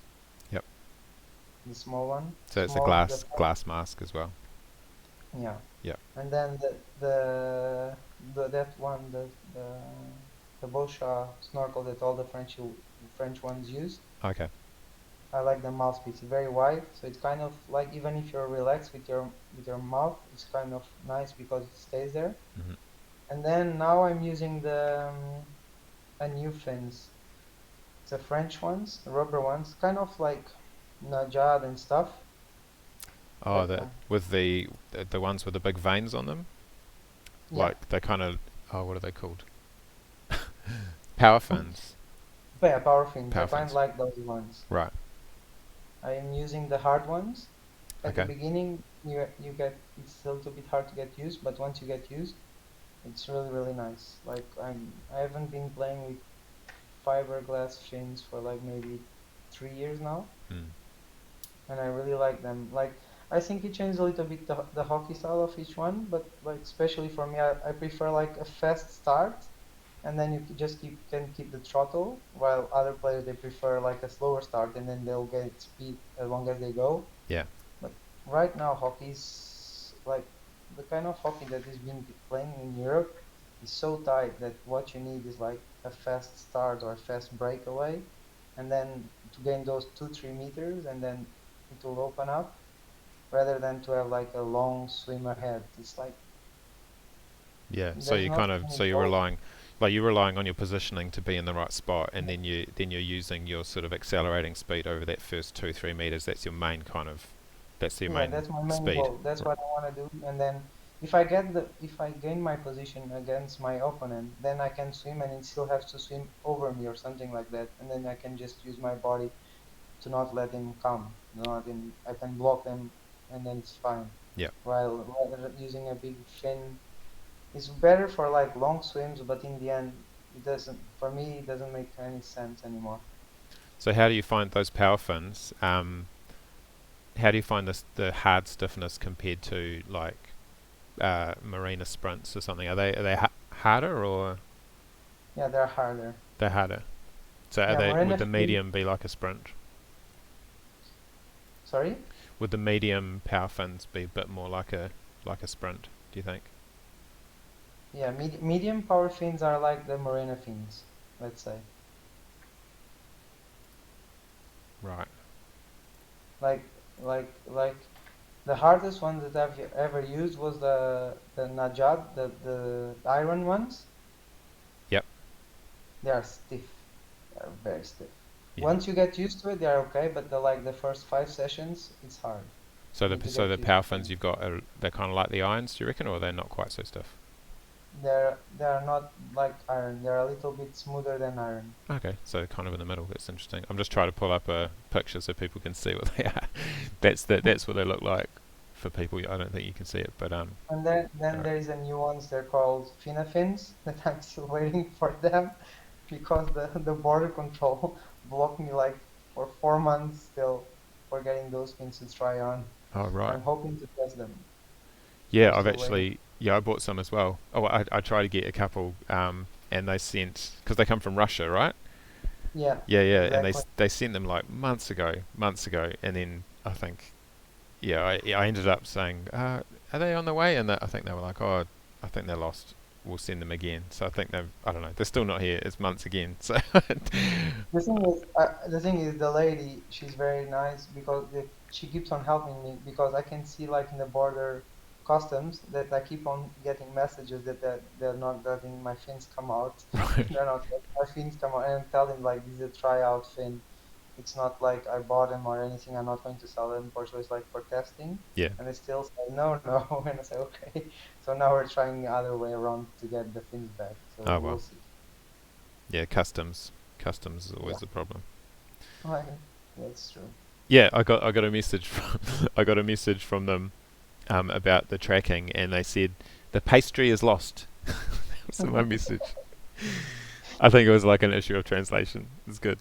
Yep. the small one, So it's a small the glass mask as well. yeah. Yep. And then the that one the Boscha snorkel that all the French ones use. Okay. I like the mouthpiece. It's very wide, so it's kind of like even if you're relaxed with your mouth, it's kind of nice because it stays there. Hmm. And then now I'm using a new fins. It's a French ones, the rubber ones, kind of like Najad and stuff. Oh, But the with the ones with the big veins on them, yeah, like they kind of, oh, what are they called? Power fins. but yeah, power fins. I Power kind of fins. like those ones. Right. I am using the hard ones. At the Okay. beginning, you get it's a little bit hard to get used, but once you get used, it's really nice. Like I haven't been playing with fiberglass fins for like maybe 3 years now, Mm. and I really like them. Like I think it changed a little bit the hockey style of each one, but like especially for me, I prefer like a fast start, and then you just can keep the throttle, while other players they prefer like a slower start, and then they'll get speed as long as they go. Yeah. But right now, hockey's like the kind of hockey that is being playing in Europe is so tight that what you need is like a fast start or a fast breakaway, and then to gain those 2 3 meters, and then it will open up rather than to have like a long swim ahead. It's like Yeah. So there's you not kind of, many so you're goals. relying, like you're relying on your positioning to be in the right spot, and then you're using your sort of accelerating speed over that first 2 3 meters. That's your main kind of, that's your Yeah, main that's my main speed. goal. That's R- what I want to do. And then if I gain my position against my opponent, then I can swim and he still has to swim over me or something like that. And then I can just use my body to not let him come. Not in, I can block them and then it's fine. Yeah. While rather using a big fin is better for like long swims, but in the end, it doesn't, for me, it doesn't make any sense anymore. So how do you find those power fins? How do you find this the hard stiffness compared to like marina sprints or something? Are they harder or Yeah, they're harder. they're harder? So are Yeah, they, would Marina the fin, medium be like a sprint? sorry? Would the medium power fins be a bit more like a sprint? Do you think? Yeah, medium power fins are like the Marina fins, let's say. Right. Like the hardest one that I've ever used was the Najad, the iron ones. Yep. They are stiff. They are very stiff. Yeah. Once you get used to it, they are okay, but the first 5 sessions, it's hard. So You need to so get the used power to fins them. you've got are they're kind of like the irons, do you reckon, or they're not quite so stiff? They are not like iron. They are a little bit smoother than iron. Okay, so kind of in the middle. That's interesting. I'm just trying to pull up a picture so people can see what they are. That's what they look like for people. I don't think you can see it, but And then alright. there is a new ones. They're called Finafins that I'm still waiting for them because the border control blocked me like for 4 months still for getting those fins to try on. Oh So right. I'm hoping to test them. I'm Yeah, I've still waiting. actually I bought some as well. Oh, I tried to get a couple, and they sent because they come from Russia, right? Yeah, Yeah, and exactly. they sent them like months ago, and then I think yeah, I ended up saying, are they on the way? And I think they were like, oh, I think they're lost. We'll send them again. So I think they've, I don't know, they're still not here. It's months again. So The thing is, the lady, she's very nice because she keeps on helping me because I can see like in the border customs that I keep on getting messages that they're not letting my fins come out. Right. They're not letting my fins come out, and I'm telling like this is a tryout fin. It's not like I bought them or anything. I'm not going to sell them in Portugal. It's like for testing. Yeah. And they still say no, no. And I say okay. So now we're trying the other way around to get the fins back. So Oh we'll well. see. Yeah. Customs is Yeah, always the problem. like, that's true. Yeah. I got a message from I got a message from them about the tracking, and they said the pastry is lost. That was my message. I think it was like an issue of translation. It's good.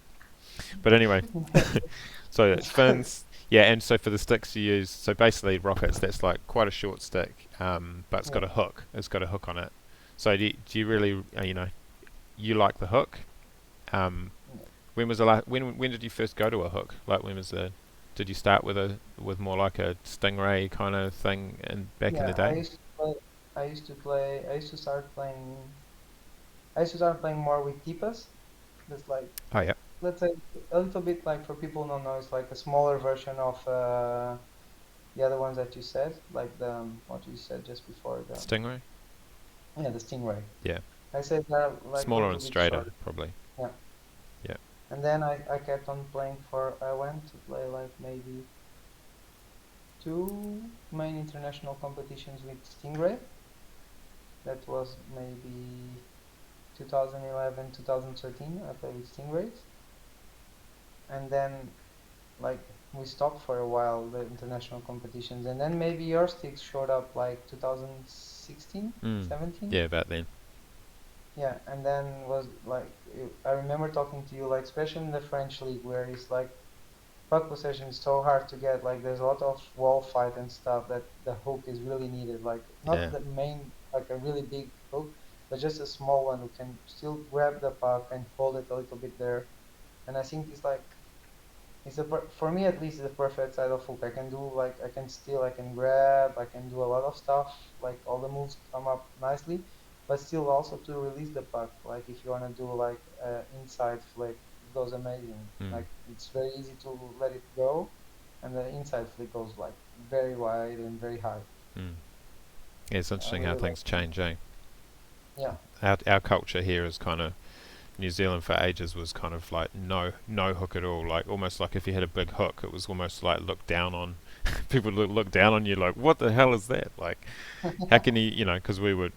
But anyway, so it's fins. Yeah, and so for the sticks you use, so basically rockets, that's like quite a short stick, but it's got Yeah. a hook. It's got a hook on it. So do you really, you like the hook? Um, when was the when did you first go to a hook? Like when was the, did you start with more like a stingray kind of thing and back in the Yeah, I day? used to play. I used to start playing. I used to start playing more with tipas. That's like, Oh yeah, let's say, a little bit like for people who don't know, it's like a smaller version of the other ones that you said, like the what you said just before the stingray. yeah the stingray. Yeah, I said they're like a smaller little and bit straighter shorter. probably. Yeah, Yeah, and then I kept on playing for. I went to play like maybe two main international competitions with stingray. That was maybe 2011, 2013. I played with stingrays, and then like we stopped for a while the international competitions, and then maybe your sticks showed up like 2016, mm. 17. Yeah, about then. Yeah, and then was like I remember talking to you like especially in the French league where it's like puck possession is so hard to get. Like there's a lot of wall fight and stuff that the hook is really needed. Like not Yeah, the main like a really big hook, but just a small one who can still grab the puck and hold it a little bit there. And I think it's like for me at least it's the perfect side of hook. I can do like I can steal, I can grab, I can do a lot of stuff. Like all the moves come up nicely, but still also to release the puck. Like if you want to do like inside flick, it goes amazing. mm. Like it's very easy to let it go, and the inside flick goes like very wide and very high. Mm. Yeah, it's I interesting how really like. things change, eh? Yeah, Our culture here is kind of, New Zealand for ages was kind of like no hook at all. Like almost like if you had a big hook, it was almost like looked down on. People would look down on you like, what the hell is that? Like, how can you, because we would,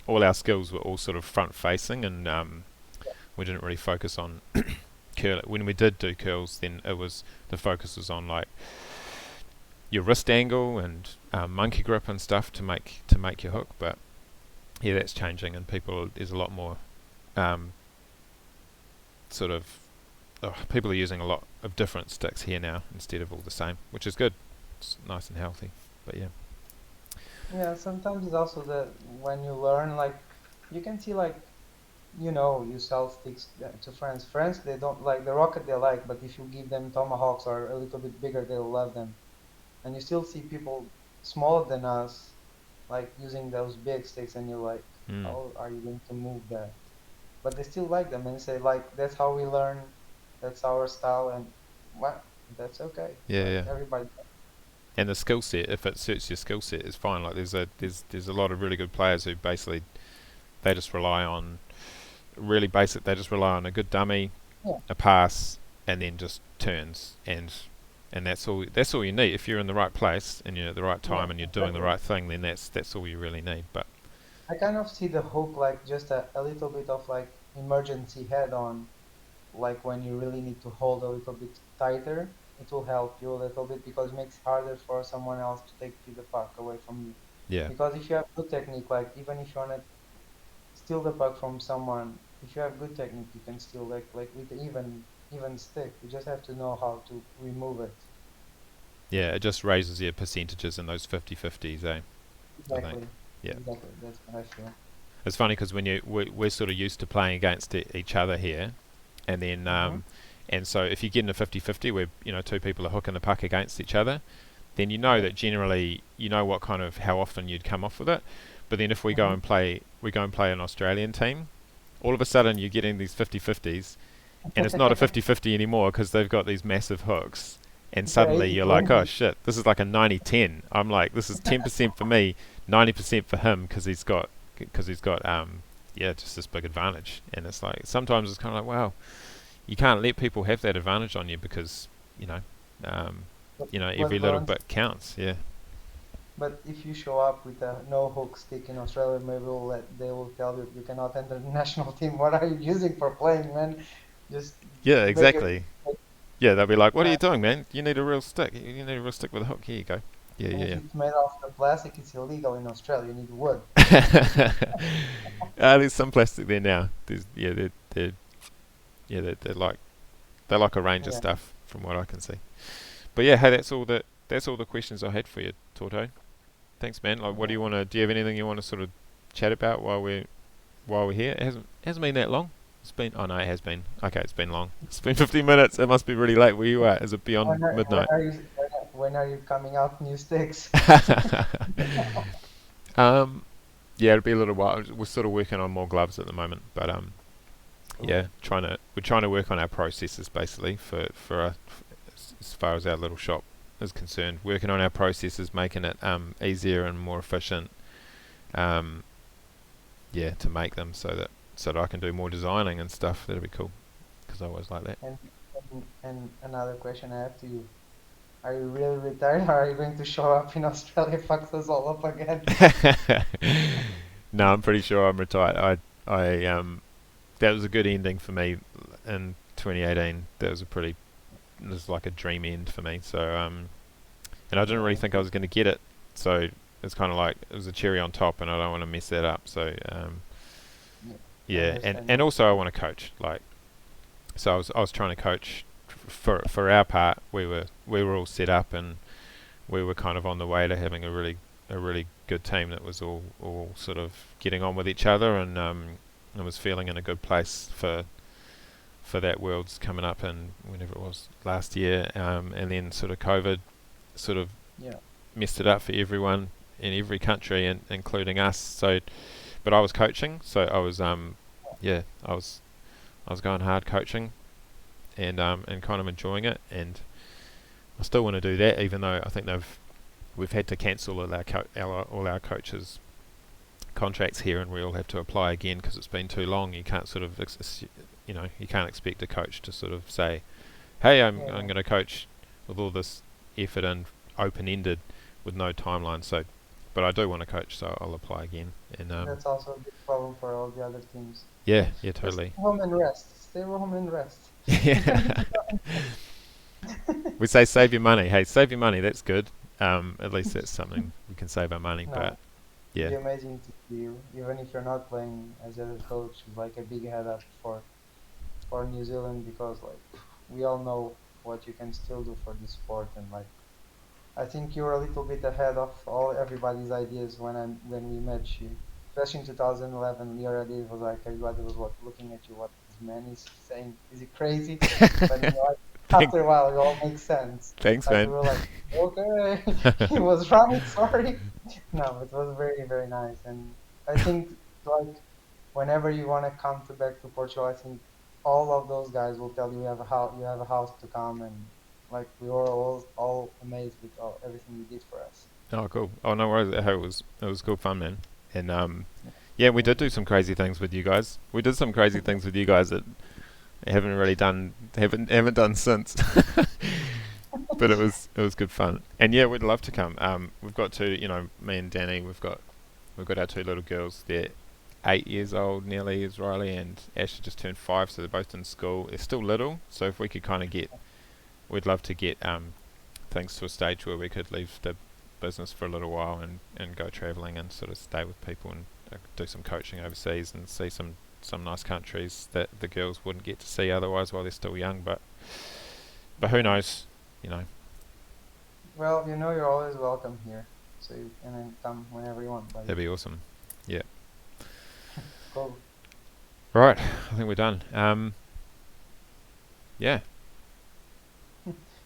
all our skills were all sort of front facing, and we didn't really focus on curl. When we did do curls, then it was, the focus was on like your wrist angle and monkey grip and stuff to make your hook. But yeah, that's changing, and there's a lot more um, sort of people are using a lot of different sticks here now instead of all the same, which is good. It's nice and healthy. But yeah, yeah. Sometimes it's also the when you learn like you can see like you sell sticks to friends. Friends, they don't like the rocket they like, but if you give them tomahawks or a little bit bigger, they'll love them. And you still see people smaller than us, like using those big sticks, and you're like, mm. how are you going to move that? But they still like them and say like, that's how we learn, that's our style, and well, that's okay. Yeah, Like yeah. everybody, And the skill set, if it suits your skill set, is fine. Like there's a lot of really good players who basically they just rely on really basic. They just rely on a good dummy, yeah, a pass, and then just turns, and that's all you need. If you're in the right place and you're at the right yeah, time and you're doing the exactly. right thing, then that's all you really need. But I kind of see the hook like just a little bit of like emergency head on, like when you really need to hold a little bit tighter, it will help you a little bit because it makes it harder for someone else to take the puck away from you. yeah, Because if you have good technique, like even if you want to steal the puck from someone, if you have good technique, you can steal like with even stick. You just have to know how to remove it. yeah, it just raises your percentages in those 50-50s, eh? I think. Exactly, Yeah. exactly. That's what I feel. It's funny because we're sort of used to playing against each other here, and then Hmm. and so if you get in a 50-50 where two people are hooking the puck against each other, then you know Yeah. that generally you know what kind of how often you'd come off with it. But then if Hmm. we go and play an Australian team, all of a sudden you're getting these 50-50s, and it's not a 50-50 anymore because they've got these massive hooks, and Yeah, suddenly eighty you're like, oh twenty. shit, this is like a 90-10. I'm like, this is 10% for me, 90% for him because he's got yeah, just this big advantage. And it's like sometimes it's kind of like, wow, you can't let people have that advantage on you because you know um, But, every but little on bit counts. Yeah. But if you show up with a no hook stick in Australia, maybe they will tell you you cannot enter the national team. What are you using for playing, man? Just Yeah, make it. exactly. Yeah, they'll be like, "What are Uh, you doing, man? You need a real stick. You need a real stick with a hook. Here you go." Yeah, and if yeah, it's made of the plastic, it's illegal in Australia. You need wood. yeah. There's some plastic there now. There's yeah, they're like a range of Yeah. stuff from what I can see. But yeah, hey, that's all the questions I had for you, Torto. Thanks, man. Like, what do Yeah. you want to? Do you have anything you want to sort of chat about while we're here? It hasn't been that long. It's been. Oh no, it has been. Okay, it's been long. It's been 15 minutes. It must be really late where you are. Is it beyond When midnight? are you when are you coming out new sticks? um, yeah, it'll be a little while. We're sort of working on more gloves at the moment, but yeah, Cool. we're trying to work on our processes basically as far as our little shop is concerned. Working on our processes, making it easier and more efficient. Um, yeah, to make them so that I can do more designing and stuff. That'd be cool because I always like that. And, and another question I have to you. Are you really retired or are you going to show up in Australia, fuck us all up again? No, I'm pretty sure I'm retired. I that was a good ending for me in 2018. It was like a dream end for me. So and I didn't really Yeah. think I was going to get it. So it's kind of like it was a cherry on top, and I don't want to mess that up. So Yeah. yeah, and Understandable. also I want to coach. Like, so I was trying to coach for our part. We were all set up, and we were kind of on the way to having a really good team that was all sort of getting on with each other, and was feeling in a good place for that Worlds coming up in whenever it was last year, and then sort of COVID sort of Yeah. messed it up for everyone in every country, and including us. So, but I was coaching, so I was yeah, I was going hard coaching, and kind of enjoying it, and I still want to do that, even though I think we've had to cancel all our coaches' contracts here, and we all have to apply again because it's been too long. You can't sort of you can't expect a coach to sort of say, "Hey, I'm Yeah. going to coach with all this effort and open ended with no timeline." So, but I do want to coach, so I'll apply again. And That's also a big problem for all the other teams. yeah, yeah, Just totally. stay home and rest. Stay home and rest. Yeah. We say save your money. Hey, save your money. That's good. At least that's something we can save our money. But No, it'd yeah, be amazing to see you, even if you're not playing as a coach, like a big head up for New Zealand because like we all know what you can still do for this sport and like I think you're a little bit ahead of all everybody's ideas when we met you. Especially in 2011, your idea was like everybody was what looking at you, what this man is saying, is he crazy? But like, thanks, after a while, it all makes sense. thanks, Like we man. were like, okay, he was right, sorry. No, it was very, very nice. And I think like whenever you want to come to back to Portugal, I think all of those guys will tell you you have a house to come and like we were all amazed with everything you did for us. Oh, cool. Oh, no worries. Hey, it was cool fun, man. And yeah, we did Thank do you. some crazy things with you guys. We did some crazy things with you guys that haven't done since. But it was good fun. And yeah, we'd love to come. We've got two, me and Danny. We've got our two little girls. They're 8 years old nearly, is Riley, and Ashley just turned 5, so they're both in school. They're still little, so if we could kind of we'd love to get things to a stage where we could leave the business for a little while and go travelling and sort of stay with people and do some coaching overseas and see some nice countries that the girls wouldn't get to see otherwise while they're still young. But who Yeah. knows? You know, Well, you know you're always welcome here, so you can then come whenever you want, buddy. that'd be awesome. Yeah. Cool. Right. I think we're done. Yeah.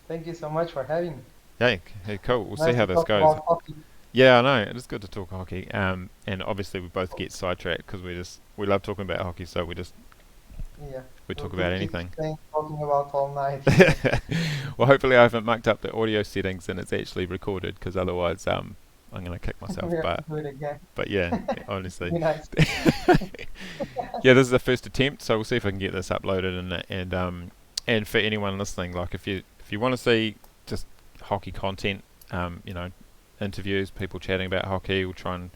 Thank you so much for having me. Hey, cool. We'll see Nice how to this talk goes. about hockey. Yeah, I know. It is good to talk hockey. And obviously we both Cool. get sidetracked because we love talking about hockey, so Yeah, we we talk about could keep anything. talking about all night. Well, hopefully I haven't mucked up the audio settings and it's actually recorded because otherwise, I'm gonna kick myself, We have to do it again. but yeah, Be honestly, nice. yeah, this is the first attempt, so we'll see if I can get this uploaded and for anyone listening, like if you want to see just hockey content, you know, interviews, people chatting about hockey, we'll try and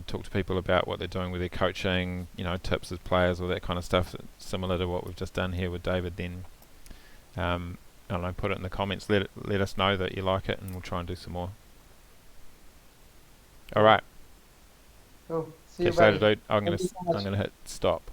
talk to people about what they're doing with their coaching, tips as players, all that kind of stuff, similar to what we've just done here with David. Then I don't know, put it in the comments, let us know that you like it, and we'll try and do some more. All Cool. right, Cool. See you, catch you later, buddy. dude. I'm gonna Thank you s- so I'm much. gonna hit stop.